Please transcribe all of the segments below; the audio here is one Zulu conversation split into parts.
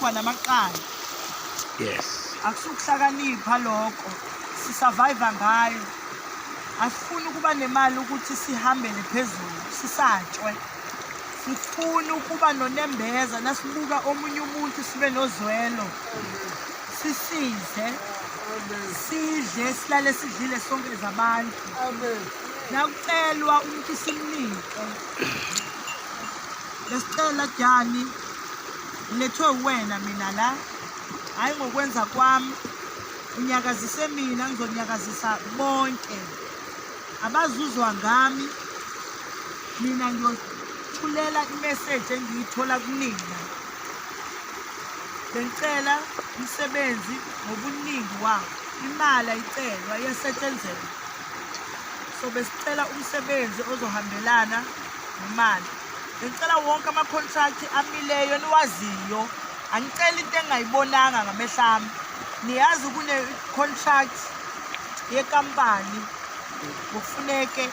kuba namaqala. Yes. Akusukuhlakanipha lokho. Sisurvive ngayo. Asifuni ukuba nemali ukuthi sihambele phezulu, sisatshwe. Sifuna ukuba nonembeza nasibuka omunye umuntu sibe nozwelo. Sisize. Sidle silale sidlile sonke zabantu. Nakucelwa umuntu simnike. Lesicela Jani lethwe wena mina la. Hayi ngokwenza kwami. Unyakazise mina ngizonyakazisa bonke. Abazuzwa ngami. Mina ngiyothulela imessage engiyithola kunina. Bengicela umsebenzi ngobuningi wawo. Imali ayicelwa iyasetshenzela. So besicela umsebenzi ozohambelana nemali. Bengicela wonke ama-contract amileyo niwaziyo. Angicela into engayibonanga ngamehlo ami. Niyazi kune-contract yekampani kufuneke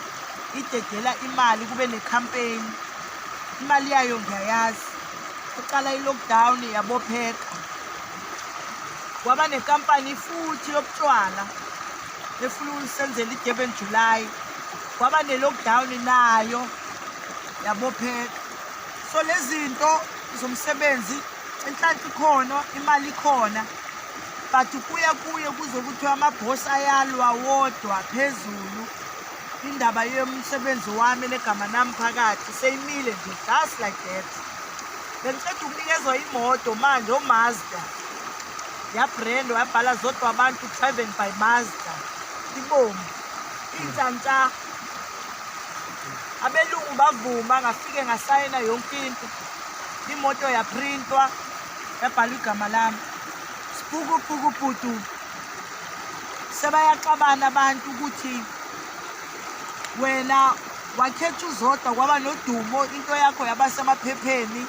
idedela imali kube ne-campaign. Imali yayo ngiyayazi. Uqala i-lockdown yabopheka. Kwaba nekampani futhi yobutshwala efuna ukusenzela i-Durban July. Kwaba ne-lockdown nayo yabopheka. So lezinto zomsebenzi enhlanhla ikhona, imali ikhona. But kuye kuzokuthiwa amabhosi ayalwa wodwa phezulu. Indaba yomsebenzi wami negama nami phakathi seyimile nje just like that. Bengicela ukunikezwa imoto manje oMazda. Yabrandwa yabhala zodwa abantu driven by Mazda. Ibomvu. Intsantsha. Abelungu bavuma ngafike ngasayina yonke into. Imoto yaprintwa yabhala igama lami. Sipuku putu. Sebayaqabana abantu ukuthi wena wakhetha uzodwa kwaba nodumo into yakho yaba semaphepheni.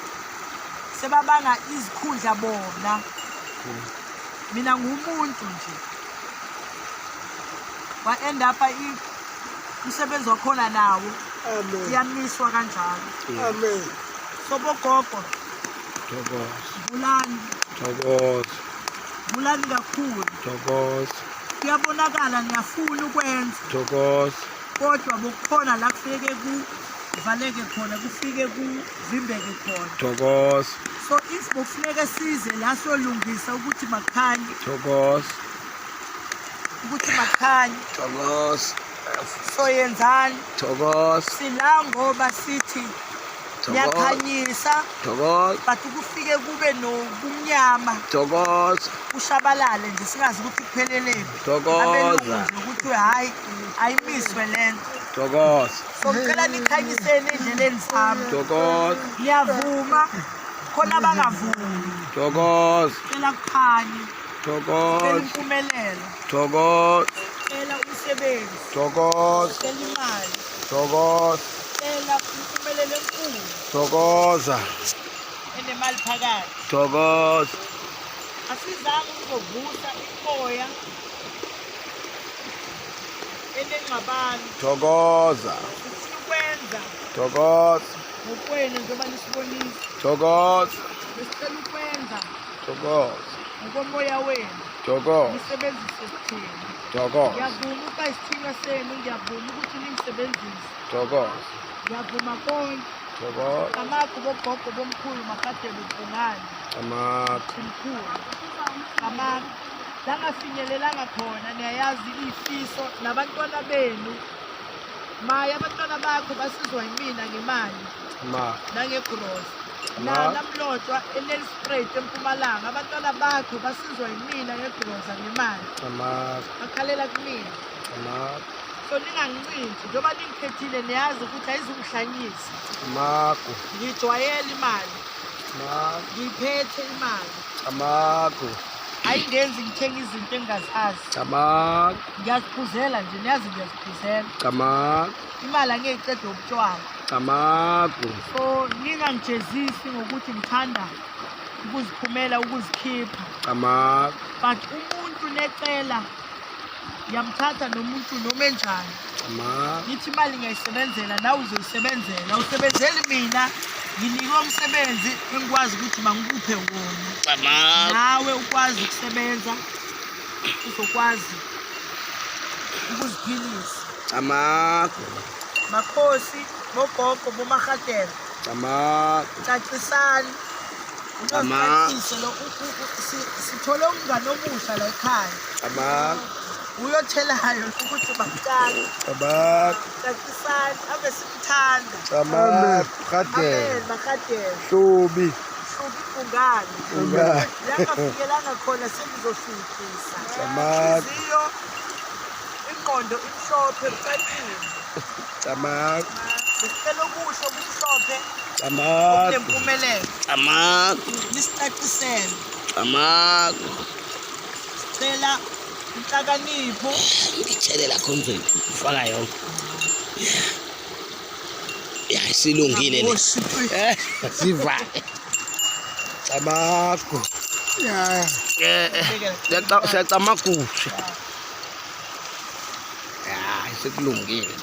Sebabanga izikhundla bona. Mina ngumuntu nje. Wa-end up umsebenzi wakhona nawo. Amen. Iyamiswa kanjalo. Amen. Sobogogo. Bulani. Bulani kakhulu. Kuyabonakala ngiyafuna ukwenza. Kodwa bokukhona la kufike kuvaleke khona kufike kuvimbeke khona. So if bokufuneka size la solungisa ukuthi makhanye. Ukuthi makhanye. So yenzani? Sila ngoba sithi yakhanyisa. But kufike kube nobumnyama. Ushabalale nje singazi ukuthi kupheleleni. Abelungu ukuthi hayi ayimiswe lento. So ngicela nikhanyiseni endleleni zami. Ngiyavuma khona abangavumi. Cela kukhanye. Cela impumelelo. Cela umsebenzi. Cela imali. Cela impumelelo enkulu. Enemali phakathi. Asizange ukuzovusa imoya enengxabano. Sifuna ukwenza ngokwenu njengoba nisibonisa. Besicela ukwenza ngokomoya wenu. Nisebenzise isithini. Ngiyavuma ukuba isithiyo senu, ngiyavuma ukuthi nimsebenzise. Ngiyavuma konke. Amakho bogogo bomkhulu makadela ubungane. Mkhulu. Amakho. La ngafinyelelanga khona niyayazi ifiso nabantwana benu. Maya abantwana bakho basizwa yimina ngemali. Nangegross. Namlotshwa eNelspruit eMpumalanga abantwana bakho basizwa yimina ngegross ngemali. Bakhalela kumina. So ningangincintshi njengoba ningikhethile niyazi ukuthi ayizungihlanyisa. Ngijwayele imali. Ngiphethe imali. Ayingenzi ngithenga izinto engazazi. Ngiyaziphuzela nje niyazi ngiyaziphuzela. Imali angiyicede ubutshwala. So ningangijezisi ngokuthi ngithanda ukuziphumela ukuzikhipha. But umuntu necela yamthatha nomuntu noma enjani. Ngithi imali ngiyayisebenzela nawe uzoyisebenzela. Usebenzeli mina nginikwe umsebenzi engikwazi ukuthi mangikuphe wona. nawe ukwazi ukusebenza uzokwazi ukuziphilisa. Makhosi bogogo bomahatela cacisani unozicacishe lo sithole umngane omusha la ekhaya uyothelayo ukuthi baqale cacisani ave simthanda amen bahatela Hlubi ibhungane yangafikelanga khona senizofikisa inhliziyo ingqondo imhlophe ucacile isicelo okusho okumhlophe okunempumelelo nisicacisele sicela inhlakanipho ngitshelela khonze ufaka yonke ya silungile le sivale Tamago ya siyacamagusha ya sekulungile.